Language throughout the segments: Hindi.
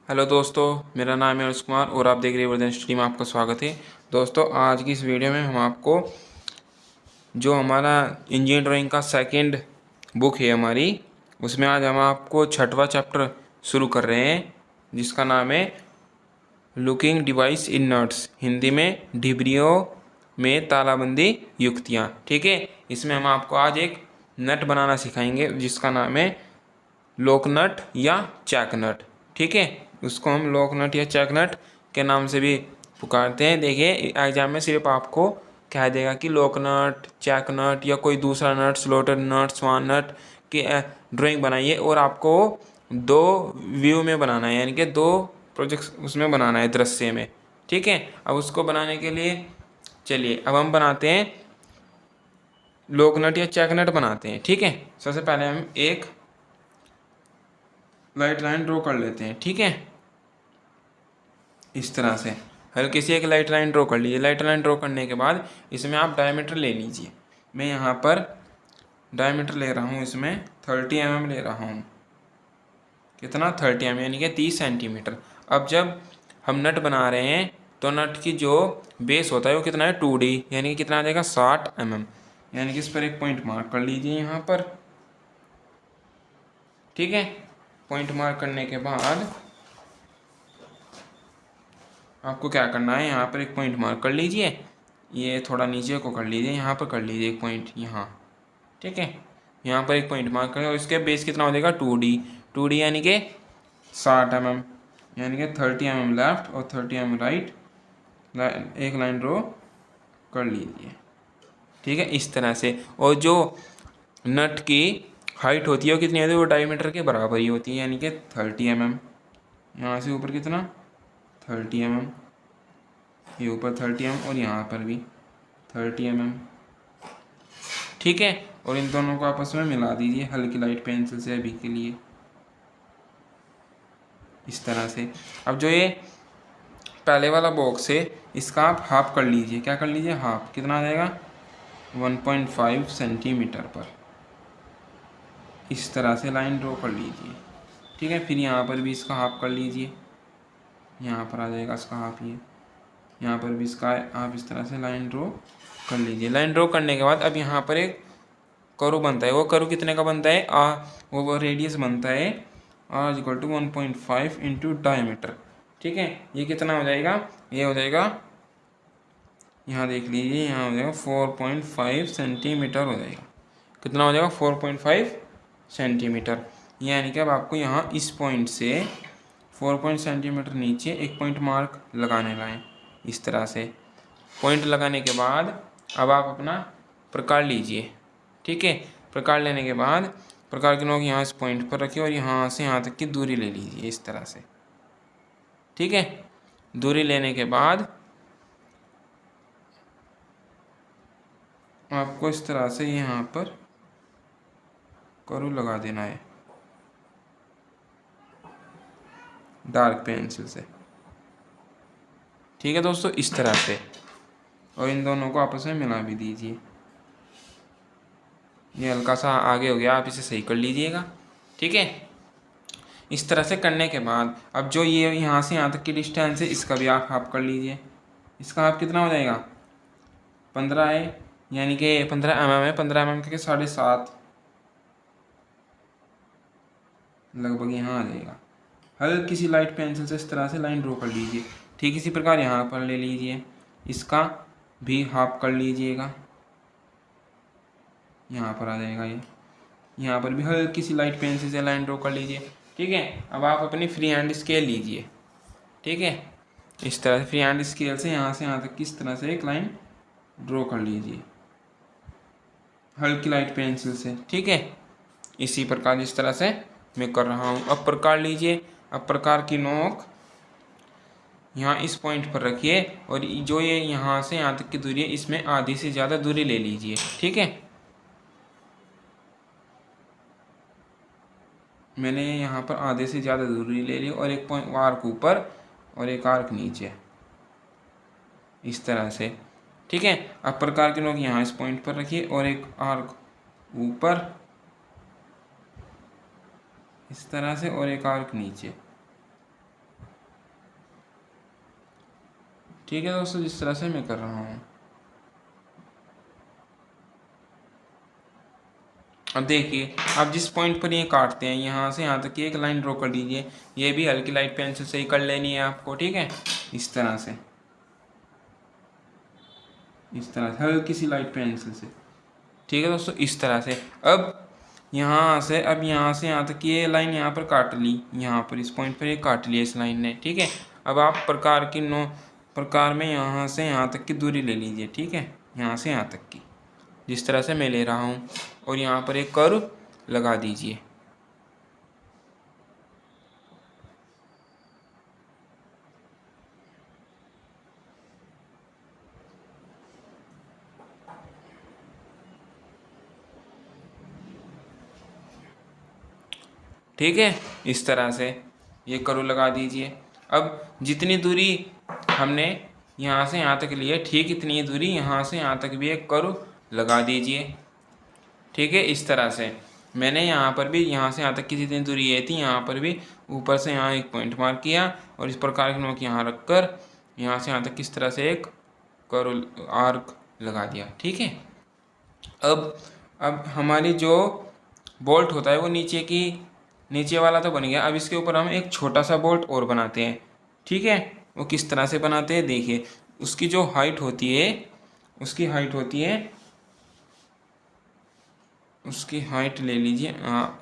हेलो दोस्तों, मेरा नाम है अनुज कुमार और आप देख रहे हैं वर्धन स्टडी में आपका स्वागत है। दोस्तों, आज की इस वीडियो में हम आपको जो हमारा इंजीनियरिंग ड्राइंग का सेकंड बुक है हमारी, उसमें आज हम आपको छठवां चैप्टर शुरू कर रहे हैं, जिसका नाम है लुकिंग डिवाइस इन नट्स, हिंदी में डिबरियों में तालाबंदी युक्तियाँ। ठीक है, इसमें हम आपको आज एक नट बनाना सिखाएंगे जिसका नाम है लॉक नट या चैक नट। ठीक है, उसको हम लॉक नट या चैक नट के नाम से भी पुकारते हैं। देखिए, एग्जाम में सिर्फ आपको कह देगा कि लॉक नट, चैक नट या कोई दूसरा नट, स्लॉटेड नट, स्वान नट की ड्राइंग बनाइए और आपको दो व्यू में बनाना है, यानी कि दो प्रोजेक्ट उसमें बनाना है, दृश्य में। ठीक है, अब उसको बनाने के लिए चलिए अब हम बनाते हैं लॉक नट या चैक नट बनाते हैं। ठीक है, सबसे पहले हम एक लाइट लाइन ड्रॉ कर लेते हैं। ठीक है, इस तरह से हल्की सी एक लाइट लाइन ड्रॉ कर लीजिए। लाइट लाइन ड्रॉ करने के बाद इसमें आप डायमीटर ले लीजिए। मैं यहाँ पर डायमीटर ले रहा हूँ, इसमें 30 mm ले रहा हूँ। कितना? 30 mm, यानी कि 30 सेंटीमीटर। अब जब हम नट बना रहे हैं तो नट की जो बेस होता है वो कितना है? 2D, यानी कि कितना आ जाएगा? 60 mm, यानी कि इस पर एक पॉइंट मार्क कर लीजिए यहाँ पर। ठीक है, पॉइंट मार्क करने के बाद आपको क्या करना है, यहाँ पर एक पॉइंट मार्क कर लीजिए। ये थोड़ा नीचे को कर लीजिए, यहाँ पर कर लीजिए एक पॉइंट यहाँ। ठीक है, यहाँ पर एक पॉइंट मार्क करें और इसके बेस कितना हो जाएगा? 2D यानी कि 60 mm, यानी कि 30 mm लेफ्ट और 30 mm राइट। एक लाइन ड्रॉ कर लीजिए। ठीक है, इस तरह से। और जो नट की हाइट होती है वो कितनी होती है? वो डायमीटर के बराबर ही होती है, यानी कि 30 mm। यहाँ से ऊपर कितना? 30 mm, ये ऊपर 30 mm और यहाँ पर भी 30 mm। ठीक है, और इन दोनों को आपस में मिला दीजिए हल्की लाइट पेंसिल से अभी के लिए, इस तरह से। अब जो ये पहले वाला बॉक्स है इसका आप हाफ कर लीजिए। क्या कर लीजिए? हाफ। कितना आ जाएगा? 1.5 सेंटीमीटर पर इस तरह से लाइन ड्रॉ कर लीजिए। ठीक है, फिर यहाँ पर भी इसका हाफ कर लीजिए। यहाँ पर आ जाएगा इसका हाफ, ये यहाँ पर भी इसका आप इस तरह से लाइन ड्रॉ कर लीजिए। लाइन ड्रॉ करने के बाद अब यहाँ पर एक कर्व बनता है। वो कर्व कितने का बनता है? वो रेडियस बनता है R = 1.5 इंटू डायमीटर। ठीक है, ये कितना हो जाएगा? ये हो जाएगा, यहाँ देख लीजिए, यहाँ हो जाएगा 4.5 सेंटीमीटर हो जाएगा। कितना हो जाएगा? 4.5 सेंटीमीटर। यानी कि अब आपको यहाँ इस पॉइंट से 4 सेंटीमीटर नीचे एक पॉइंट मार्क लगाने लाएँ, इस तरह से। पॉइंट लगाने के बाद अब आप अपना प्रकार लीजिए। ठीक है, प्रकार लेने के बाद प्रकार की नोक यहाँ इस पॉइंट पर रखिए और यहाँ से यहाँ तक की दूरी ले लीजिए, इस तरह से। ठीक है, दूरी लेने के बाद आपको इस तरह से यहाँ पर कर्व लगा देना है डार्क पेंसिल से। ठीक है दोस्तों, इस तरह से। और इन दोनों को आपस में मिला भी दीजिए। ये हल्का सा आगे हो गया, आप इसे सही कर लीजिएगा। ठीक है, इस तरह से करने के बाद अब जो ये यहाँ से यहाँ तक की डिस्टेंस है इसका भी आप हाफ कर लीजिए। इसका हाफ कितना हो जाएगा? 15 है, यानी कि 15 mm है। 15 mm के 7.5 लगभग यहाँ आ जाएगा। हल्की सी लाइट पेंसिल से इस तरह से लाइन ड्रॉ कर लीजिए। ठीक इसी प्रकार यहाँ पर ले लीजिए, इसका भी हाफ कर लीजिएगा। यहाँ पर आ जाएगा ये। यहाँ पर भी हल्की सी लाइट पेंसिल से लाइन ड्रॉ कर लीजिए। ठीक है, अब आप अपनी फ्री हैंड स्केल लीजिए। ठीक है, इस तरह से फ्री हैंड स्केल से यहाँ तक इस तरह से एक लाइन ड्रॉ कर लीजिए हल्की लाइट पेंसिल से। ठीक है, इसी प्रकार जिस तरह से मैं कर रहा हूँ। अब प्रकार लीजिए। अब प्रकार की नोक यहाँ इस पॉइंट पर रखिए और जो ये यहाँ से यहाँ तक की दूरी है इसमें आधी से ज़्यादा दूरी ले लीजिए। ठीक है, मैंने यहाँ पर आधे से ज़्यादा दूरी ले ली और एक पॉइंट आर्क ऊपर और एक आर्क नीचे, इस तरह से। ठीक है, अब प्रकार के नोक यहाँ इस पॉइंट पर रखिए और एक आर्क ऊपर इस तरह से और एक आर्क नीचे। ठीक है दोस्तों, जिस तरह से मैं कर रहा हूँ। अब देखिए, आप जिस पॉइंट पर ये काटते हैं यहाँ से यहाँ तक की एक लाइन ड्रॉ कर लीजिए। ये भी हल्की लाइट पेंसिल से ही कर लेनी है आपको, ठीक है, इस तरह से, इस तरह से हल्की सी लाइट पेंसिल से, ठीक है दोस्तों, इस तरह से। अब यहाँ से यहाँ तक ये लाइन यहाँ पर काट ली, यहाँ पर इस पॉइंट पर ये काट लिया इस लाइन ने, ठीक है। अब आप प्रकार में यहाँ से यहाँ तक की दूरी ले लीजिए, ठीक है, यहाँ से यहाँ तक की, जिस तरह से मैं ले रहा हूँ, और यहाँ पर एक कर्व लगा दीजिए। ठीक है, इस तरह से ये कर्व लगा दीजिए। अब जितनी दूरी हमने यहाँ से यहाँ तक ली है, ठीक इतनी दूरी यहाँ से यहाँ तक भी एक कर्व लगा दीजिए, ठीक है, इस तरह से। मैंने यहाँ पर भी यहाँ से यहाँ तक की जितनी दूरी ये थी, यहाँ पर भी ऊपर से यहाँ एक पॉइंट मार्क किया, और इस प्रकार की नोक यहाँ रख कर यहाँ से यहाँ तक किस तरह से एक कर्व आर्क लगा दिया, ठीक है। अब हमारी जो बोल्ट होता है वो नीचे वाला तो बन गया। अब इसके ऊपर हम एक छोटा सा बोल्ट और बनाते हैं, ठीक है। वो किस तरह से बनाते हैं देखिए, उसकी जो हाइट होती है, उसकी हाइट ले लीजिए,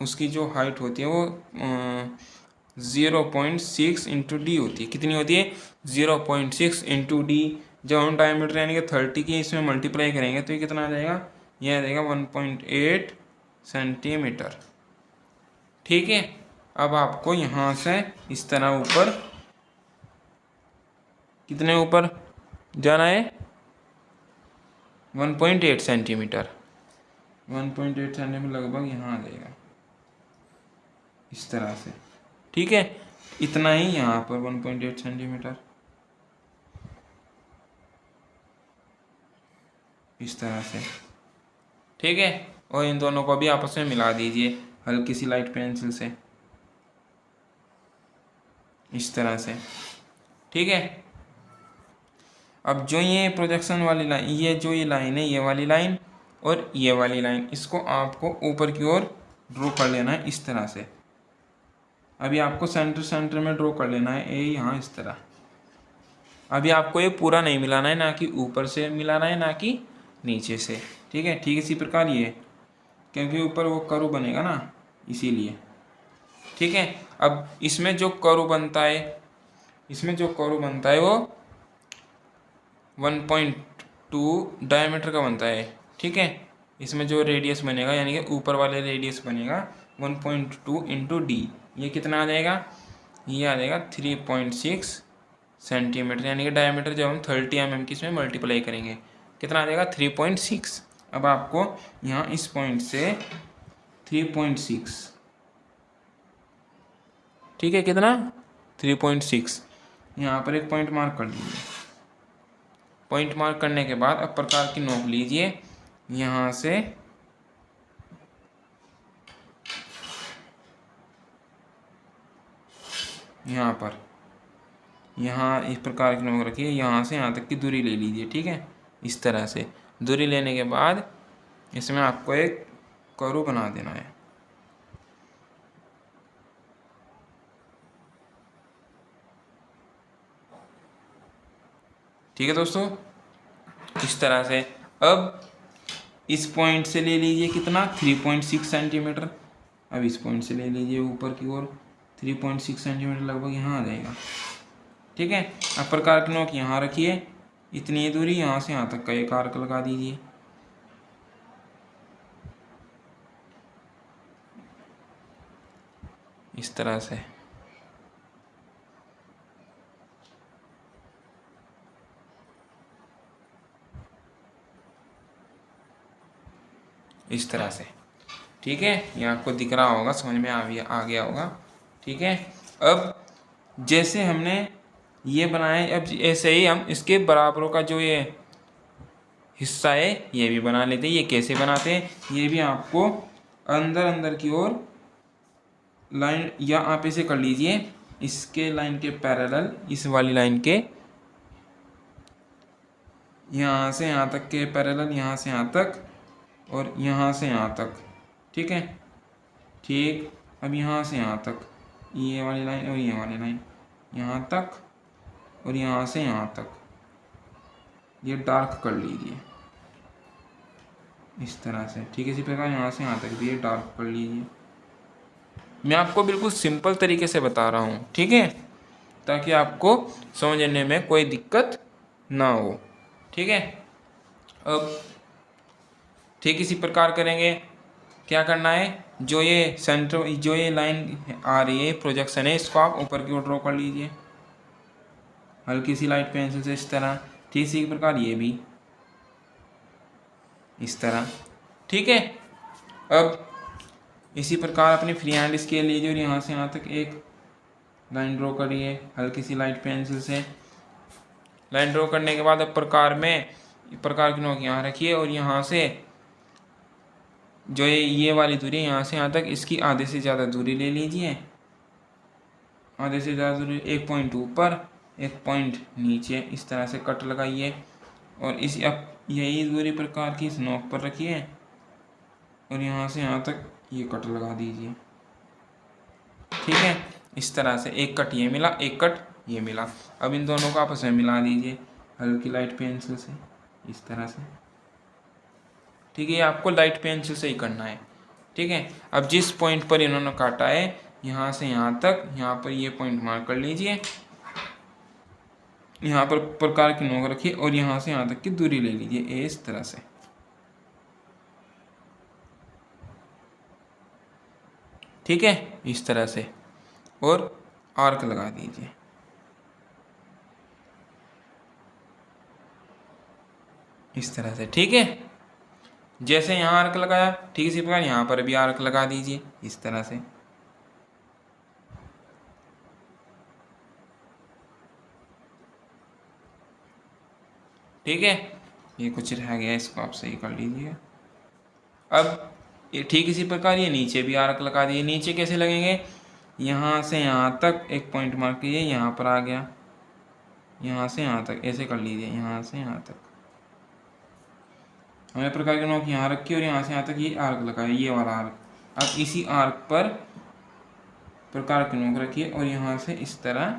उसकी जो हाइट होती है वो 0.6 इंटू डी होती है। कितनी होती है? 0.6 इंटू डी। जब हम डायमीटर यानी कि 30 की इसमें मल्टीप्लाई करेंगे तो ये कितना आ जाएगा? ये आ जाएगा 1.8 सेंटीमीटर, ठीक है। अब आपको यहाँ से इस तरह ऊपर, कितने ऊपर जाना है? 1.8 सेंटीमीटर, 1.8 सेंटीमीटर लगभग यहाँ आ जाएगा इस तरह से, ठीक है। इतना ही यहाँ पर 1.8 सेंटीमीटर इस तरह से, ठीक है। और इन दोनों को भी आपस में मिला दीजिए हल्की सी लाइट पेंसिल से, इस तरह से, ठीक है। अब जो ये प्रोजेक्शन वाली लाइन, ये लाइन है, ये वाली लाइन और ये वाली लाइन, इसको आपको ऊपर की ओर ड्रॉ कर लेना है इस तरह से। अभी आपको सेंटर में ड्रॉ कर लेना है ये यहाँ इस तरह। अभी आपको ये पूरा नहीं मिलाना है, ना कि ऊपर से मिलाना है, ना कि नीचे से, ठीक है। ठीक इसी प्रकार ये, क्योंकि ऊपर वो कर्व बनेगा ना, इसीलिए, ठीक है। अब इसमें जो कर्व बनता है वो 1.2 डायमीटर का बनता है, ठीक है। इसमें जो रेडियस बनेगा यानी कि ऊपर वाले रेडियस बनेगा 1.2 इंटू डी। ये कितना आ जाएगा? ये आ जाएगा 3.6 सेंटीमीटर, यानी कि डायमीटर जब हम 30 mm की इसमें मल्टीप्लाई करेंगे कितना आ जाएगा? 3.6। अब आपको यहाँ इस पॉइंट से 3.6, ठीक है, कितना? 3.6। यहाँ पर एक पॉइंट मार्क कर लीजिए। पॉइंट मार्क करने के बाद अब प्रकार की नोक लीजिए, यहाँ से यहाँ पर, यहाँ इस प्रकार की नोक रखिए, यहाँ से यहाँ तक की दूरी ले लीजिए, ठीक है। इस तरह से दूरी लेने के बाद इसमें आपको एक कर्व बना देना है, ठीक है दोस्तों, इस तरह से। अब इस पॉइंट से ले लीजिए कितना? 3.6 सेंटीमीटर। अब इस पॉइंट से ले लीजिए ऊपर की ओर 3.6 सेंटीमीटर, लगभग यहाँ आ जाएगा, ठीक है। अब प्रकार की नोक यहाँ रखिए, इतनी दूरी यहाँ से यहाँ तक का एक आर्क लगा दीजिए, इस तरह से, इस तरह से, ठीक है। ये आपको दिख रहा होगा, समझ में आ गया होगा, ठीक है। अब जैसे हमने ये बनाया, अब ऐसे ही हम इसके बराबरों का जो ये हिस्सा है ये भी बना लेते हैं। ये कैसे बनाते हैं ये भी आपको अंदर की ओर लाइन, या आप ऐसे कर लीजिए, इसके लाइन के पैरेलल, इस वाली लाइन के यहाँ से यहाँ तक के पैरेलल, यहाँ से यहाँ तक और यहाँ से यहाँ तक, ठीक है। ठीक, अब यहाँ से यहाँ तक ये वाली लाइन और ये वाली लाइन, यहाँ तक और यहाँ से यहाँ तक, ये डार्क कर लीजिए इस तरह से, ठीक है। इसी प्रकार यहाँ से यहाँ तक भी ये डार्क कर लीजिए। मैं आपको बिल्कुल सिंपल तरीके से बता रहा हूँ, ठीक है, ताकि आपको समझने में कोई दिक्कत ना हो, ठीक है। अब ठीक इसी प्रकार करेंगे। क्या करना है, जो ये सेंटर, जो ये लाइन आ रही है प्रोजेक्शन है, इसको आप ऊपर की ओर ड्रॉ कर लीजिए हल्की सी लाइट पेंसिल से इस तरह। ठीक इसी प्रकार ये भी इस तरह, ठीक है। अब इसी प्रकार अपनी फ्री हैंड स्केल लीजिए और यहाँ से यहाँ तक एक लाइन ड्रॉ करिए हल्की सी लाइट पेंसिल से। लाइन ड्रॉ करने के बाद अब प्रकार की नोक यहाँ रखिए और यहाँ से जो ये वाली दूरी है यहाँ से यहाँ तक, इसकी आधे से ज़्यादा दूरी ले लीजिए। आधे से ज़्यादा दूरी, एक पॉइंट ऊपर एक पॉइंट नीचे, इस तरह से कट लगाइए और इस अब यही दूरी प्रकार की इस नोक पर रखिए और यहाँ से यहाँ तक ये कट लगा दीजिए, ठीक है। इस तरह से एक कट ये मिला, एक कट ये मिला। अब इन दोनों को आपस में मिला दीजिए हल्की लाइट पेंसिल से इस तरह से, ठीक है। ये आपको लाइट पेंसिल से ही करना है, ठीक है। अब जिस पॉइंट पर इन्होंने काटा है यहाँ से यहाँ तक, यहाँ पर ये पॉइंट मार्क कर लीजिए, यहाँ पर प्रकार की नोक रखिए और यहाँ से यहाँ तक की दूरी ले लीजिए इस तरह से, ठीक है, इस तरह से, और आर्क लगा दीजिए इस तरह से, ठीक है। जैसे यहाँ आर्क लगाया ठीक इसी प्रकार यहाँ पर भी आर्क लगा दीजिए इस तरह से, ठीक है। ये कुछ रह गया, इसको आप सही कर लीजिए। अब ये ठीक इसी प्रकार ये नीचे भी आर्क लगा दिए। नीचे कैसे लगेंगे, यहाँ से यहाँ तक एक पॉइंट मार्क कीजिए, यहाँ पर आ गया, यहाँ से यहाँ तक ऐसे कर लीजिए, यहाँ से यहाँ तक हमने प्रकार के नोक यहाँ रखी और यहाँ से यहाँ तक ये आर्क लगाया, ये वाला आर्क। अब इसी आर्क पर प्रकार के नोक रखिए और यहाँ से इस तरह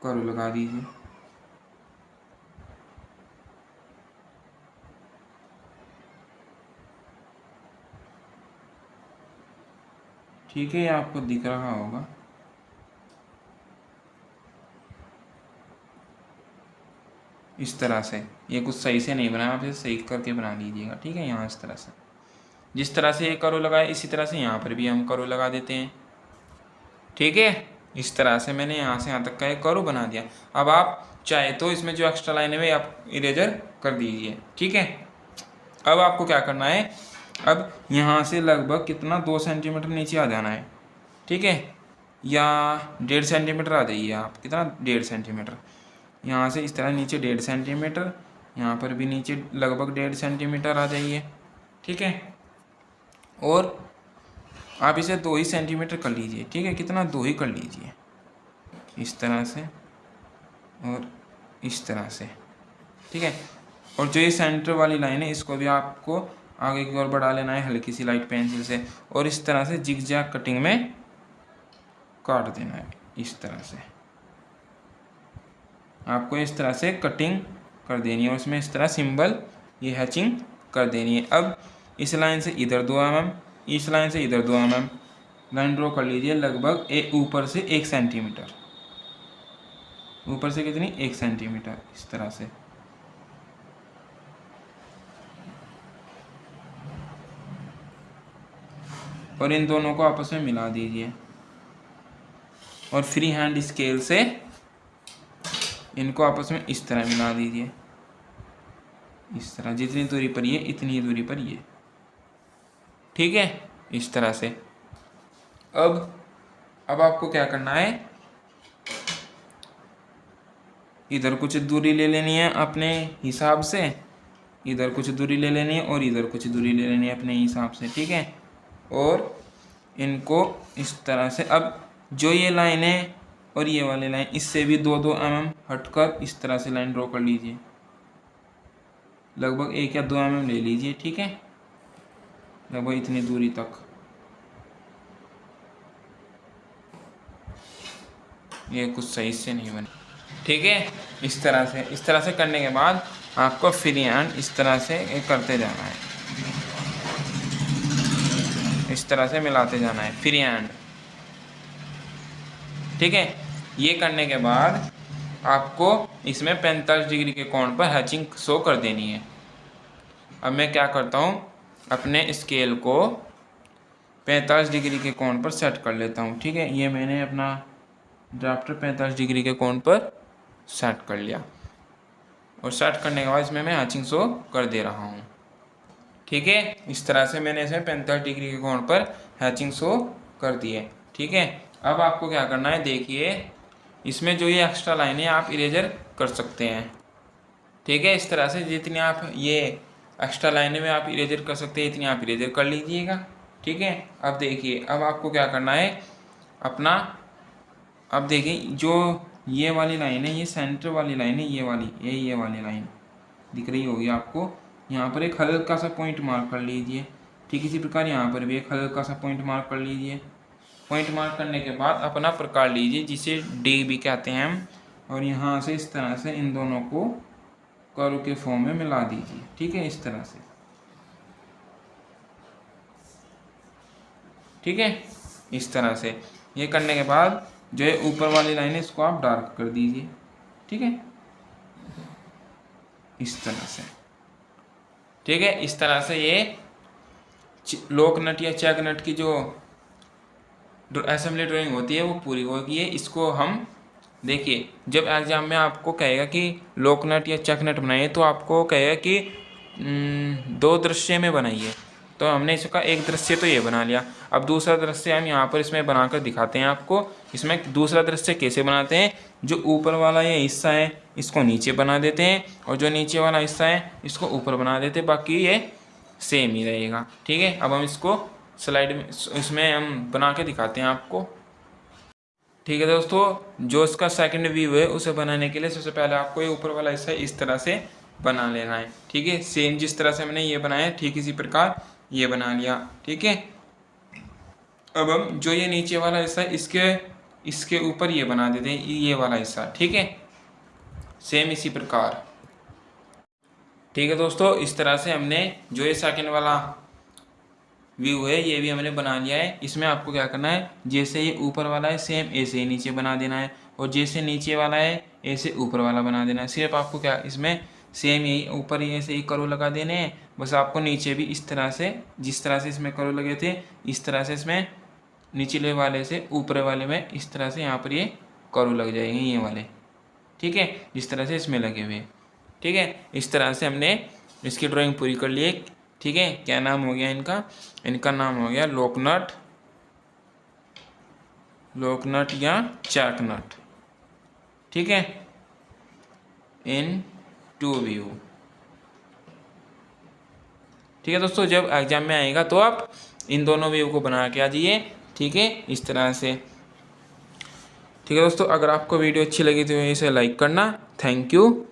कर्व लगा दीजिए, ठीक है। ये आपको दिख रहा होगा, इस तरह से। ये कुछ सही से नहीं बनाया, आप इसे सही करके बना लीजिएगा, ठीक है। यहाँ इस तरह से, जिस तरह से ये कर्व लगाए इसी तरह से यहाँ पर भी हम कर्व लगा देते हैं, ठीक है। इस तरह से मैंने यहाँ से यहाँ तक का एक कर्व बना दिया। अब आप चाहे तो इसमें जो एक्स्ट्रा लाइन है आप इरेजर कर दीजिए, ठीक है। अब आपको क्या करना है, अब यहाँ से लगभग कितना 2 सेंटीमीटर नीचे आ जाना है, ठीक है, या 1.5 सेंटीमीटर आ जाइए आप, कितना 1.5 सेंटीमीटर। यहाँ से इस तरह नीचे 1.5 सेंटीमीटर, यहाँ पर भी नीचे लगभग 1.5 सेंटीमीटर आ जाइए, ठीक है। और आप इसे 2 ही सेंटीमीटर कर लीजिए, ठीक है, कितना 2 ही कर लीजिए इस तरह से और इस तरह से, ठीक है। और जो ये सेंटर वाली लाइन है इसको भी आपको आगे की ओर बढ़ा लेना है हल्की सी लाइट पेंसिल से और इस तरह से जिगजैग कटिंग में काट देना है इस तरह से। आपको इस तरह से कटिंग कर देनी है और उसमें इस तरह सिंबल ये हैचिंग कर देनी है। अब इस लाइन से इधर 2 mm, इस लाइन से इधर 2 mm लाइन ड्रॉ कर लीजिए, लगभग ऊपर से 1 सेंटीमीटर, ऊपर से कितनी 1 सेंटीमीटर इस तरह से। और इन दोनों को आपस में मिला दीजिए और फ्री हैंड स्केल से इनको आपस में इस तरह मिला दीजिए, इस तरह, जितनी दूरी पर ये इतनी ही दूरी पर ये, ठीक है, इस तरह से। अब आपको क्या करना है, इधर कुछ दूरी ले लेनी है अपने हिसाब से, इधर कुछ दूरी ले लेनी है और इधर कुछ दूरी ले लेनी है अपने हिसाब से, ठीक है। और इनको इस तरह से, अब जो ये लाइन है और ये वाली लाइन इससे भी 2-2 mm हटकर इस तरह से लाइन ड्रॉ कर लीजिए, लगभग 1 या 2 mm ले लीजिए, ठीक है, लगभग इतनी दूरी तक। ये कुछ सही से नहीं बना, ठीक है। इस तरह से करने के बाद आपको फ्री हैंड इस तरह से करते जाना है, इस तरह से मिलाते जाना है फ्री हैंड, ठीक है। ये करने के बाद आपको इसमें 45 डिग्री के कोण पर हैचिंग शो कर देनी है। अब मैं क्या करता हूँ, अपने स्केल को 45 डिग्री के कोण पर सेट कर लेता हूँ, ठीक है। ये मैंने अपना ड्राफ्टर 45 डिग्री के कोण पर सेट कर लिया, और सेट करने के बाद इसमें मैं हैचिंग शो कर दे रहा हूँ, ठीक है। इस तरह से मैंने इसे 45 डिग्री के कोण पर हैचिंग शो कर दी है, ठीक है। अब आपको क्या करना है, देखिए इसमें जो ये एक्स्ट्रा लाइन है आप इरेजर कर सकते हैं, ठीक है। इस तरह से जितनी आप ये एक्स्ट्रा लाइनें में आप इरेजर कर सकते हैं, इतनी आप इरेजर कर लीजिएगा, ठीक है। अब देखिए, अब आपको क्या करना है अपना, अब देखिए जो ये वाली लाइन है, ये सेंटर वाली लाइन है, ये वाली, ये वाली लाइन दिख रही होगी आपको। यहाँ पर एक हल्का सा पॉइंट मार्क कर लीजिए, ठीक इसी प्रकार यहाँ पर भी एक हल्का सा पॉइंट मार्क कर लीजिए। पॉइंट मार्क करने के बाद अपना प्रकार लीजिए जिसे डी भी कहते हैं हम, और यहाँ से इस तरह से इन दोनों को कर्व के फॉर्म में मिला दीजिए, ठीक है, इस तरह से, ठीक है। इस तरह से ये करने के बाद जो है ऊपर वाली लाइन है इसको आप डार्क कर दीजिए, ठीक है, इस तरह से, ठीक है। इस तरह से ये लोक नट या चेक नट की जो असेंबली ड्राइंग होती है वो पूरी होगी है। इसको हम देखिए, जब एग्जाम में आपको कहेगा कि लोक नट या चेक नट बनाइए तो आपको कहेगा कि 2 दृश्य में बनाइए, तो हमने इसका एक दृश्य तो ये बना लिया। अब दूसरा दृश्य हम यहाँ पर इसमें बनाकर दिखाते हैं आपको। इसमें दूसरा दृश्य कैसे बनाते हैं, जो ऊपर वाला ये हिस्सा है इसको नीचे बना देते हैं, और जो नीचे वाला हिस्सा है इसको ऊपर बना देते हैं, बाकी ये सेम ही रहेगा, ठीक है। अब हम इसको स्लाइड में इसमें हम बना के दिखाते हैं आपको, ठीक है दोस्तों। जो इसका सेकंड व्यू है उसे बनाने के लिए सबसे पहले आपको ये ऊपर वाला हिस्सा इस तरह से बना लेना है, ठीक है। सेम जिस तरह से हमने ये बनाया ठीक इसी प्रकार ये बना लिया, ठीक है। अब हम जो ये नीचे वाला हिस्सा है इसके ऊपर ये बना देते हैं, ये वाला हिस्सा, ठीक है, सेम इसी प्रकार, ठीक है दोस्तों। इस तरह से हमने जो ये सेकंड वाला व्यू है ये भी हमने बना लिया है। इसमें आपको क्या करना है, जैसे ये ऊपर वाला है सेम ऐसे ही नीचे बना देना है, और जैसे नीचे वाला है ऐसे ऊपर वाला बना देना है। सिर्फ आपको क्या इसमें सेम यही ऊपर ही ऐसे ही कर्व लगा देने हैं, बस आपको नीचे भी इस तरह से, जिस तरह से इसमें कर्व लगे थे इस तरह से इसमें निचले वाले से ऊपर वाले में इस तरह से यहाँ पर ये कर्व लग जाएंगे ये वाले, ठीक है, जिस तरह से इसमें लगे हुए, ठीक है। इस तरह से हमने इसकी ड्राइंग पूरी कर ली है, ठीक है। क्या नाम हो गया इनका नाम हो गया लोकनट या चेक नट, ठीक है, इन 2 व्यू, ठीक है दोस्तों। जब एग्जाम में आएगा तो आप इन दोनों व्यू को बना के आ जाइए, ठीक है, इस तरह से, ठीक है दोस्तों। अगर आपको वीडियो अच्छी लगी तो इसे लाइक करना। Thank you.